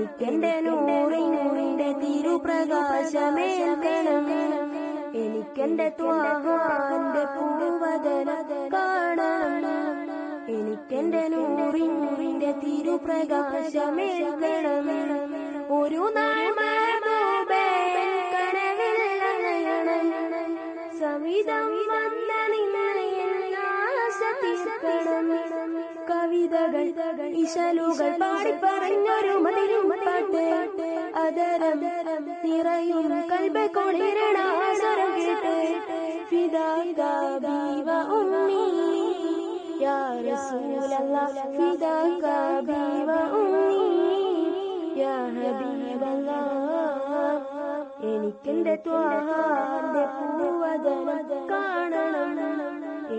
എനിക്കെന്റെ നൂറിന്റെ തിരുപ്രകാശമേൽക്കണം. എനിക്കെന്റെ ത്വാഹാന്റെ പൂവദന കാണണം. എനിക്കെന്റെ നൂറിന്റെ തിരുപ്രകാശമേൽക്കണം. ഒരു നാൾ മഹബൂബേ കനവിൽ അണയണം. സവിധം വന്ന നിന്നെ തീർക്കണം. കവിതകൾ ഇശലുകൾ പാടിപ്പറഞ്ഞൊരു മതിലും പാട്ട് അതരം നിറയും കൽബ് കൊളിരണ സ്വരം കേട്ട് ഫിദാക ബി വ ഉമ്മി യാ റസൂലല്ലാഹ് ഫിദാക ബി വ ഉമ്മി യാ ഹബീബല്ലാഹ്. എനിക്കെന്റെ ത്വാഹാന്റെ പൂവദനം കാണണം.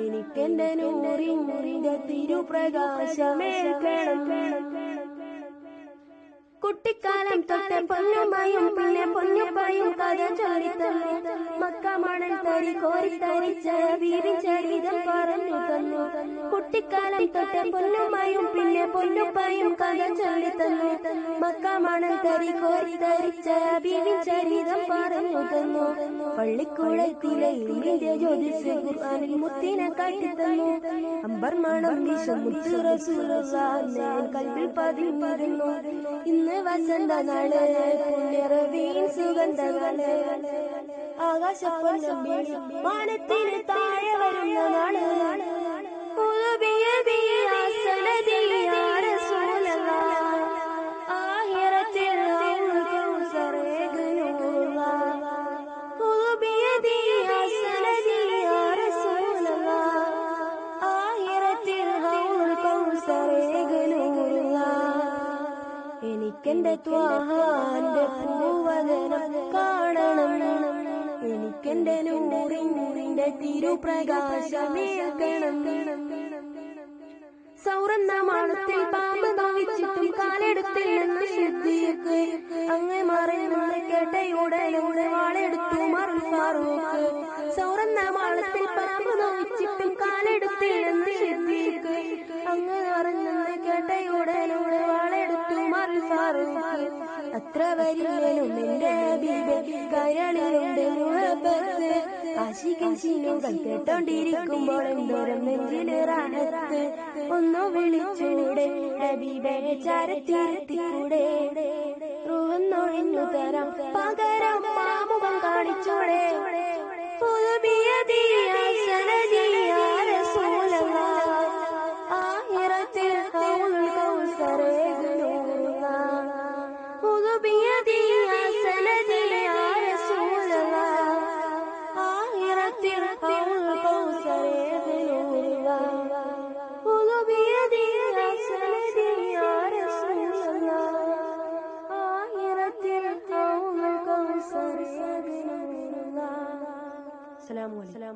എനിക്കെന്റെ നൂറിന്റെ തിരുപ്രകാശമേൽക്കണം. കുട്ടിക്കാലം തൊട്ട് പൊന്നുമായും പിന്നെ പൊന്നുപ്പായും കഥ ചൊല്ലിത്തന്നു. മക്ക മണൽ തരി കോരിത്തരിച്ച വീരിച്ചരിതം പറഞ്ഞു തന്നു. കുട്ടിക്കാലം തൊട്ട് പൊന്നുമായും പിന്നെ പൊന്നുപ്പായും കഥ ചൊല്ലിത്തന്നു. മക്ക മണൽ തരി കോരിത്തരിച്ച വീരിച്ചരിതം പറഞ്ഞു തന്നു. പള്ളിക്കൂടത്തിലെ ഇൽമിന്റെ ജ്യോതിസ് ഖുർആനിൽ മുത്തിനെ കാട്ടിത്തന്നു. അമ്പർ മണം വീശും മുത്ത് റസൂലുള്ളാഹിനെ കൽബിൽ പതിഞ്ഞിരുന്നു. ഇന്ന് വസന്ത നാള് പുണ്യറബീൻ സുഗന്ധനാള് ആകാശപ്പൊന്നമ്പി വാനത്തിന് താഴെ വരുന്ന നാള്. ആഹിറത്തിൽ എനിക്കെന്റെ ത്വാഹാന്റെ പൂവദനം കാണണം. എനിക്കെന്റെ നൂറിന്റെ തിരുപ്രകാശമേൽക്കണം. സൗറന്ന മാളത്തിൽ പാമ്പ് നോവിച്ചിട്ടും കാലെടുത്തിൽ നിന്ന് ശുദ്ധിക്ക് അങ്ങ് മറിഞ്ഞ് കേട്ടയുടലൂടെ വാളെടുത്തു മറുഫാറൂക്ക്. സൗറന്ന മാളത്തിൽ പാമ്പ് നോവിച്ചിട്ടും കാലെടുത്തിൽ നിന്ന് ശുദ്ധിക്ക് അങ്ങ് മറിഞ്ഞ് കേട്ടയുടലൂടെ വാളെടുത്തു മറുഫാറൂക്ക്. അത്ര വരില്ലേനും എന്റെ ഹബീബേ കരളിലുണ്ട് മുഹബത്ത്. ആശികൻ ശീലുകൾ കേട്ടോണ്ടിരിക്കുമ്പോൾ എന്തോരം നെഞ്ചില് റാഹത്ത്. ഒന്നു വിളിച്ചൂടെ ഹബീബേ ചാരത്തിരുത്തിക്കൂടെ. റൂഹൊന്നൊഴിഞ്ഞു തരാം പകരം മാമുഖം കാണിച്ചൂടെ. ആഹിറത്തിൽ ഹൗലുൽ കൗസറേകുനൂറുള്ള ബിയദി യാ സനദി യാ റസൂലല്ലാഹ്. ആഹിറത്തിൽ ഹൗലുൽ കൗസറേകുനൂറുള്ള ബിയദി യാ സനദി യാ റസൂലല്ലാഹ്. ആഹിറത്തിൽ ഹൗലുൽ കൗസറേകുനൂറുള്ള. അസ്സലാമു അലൈക്കും.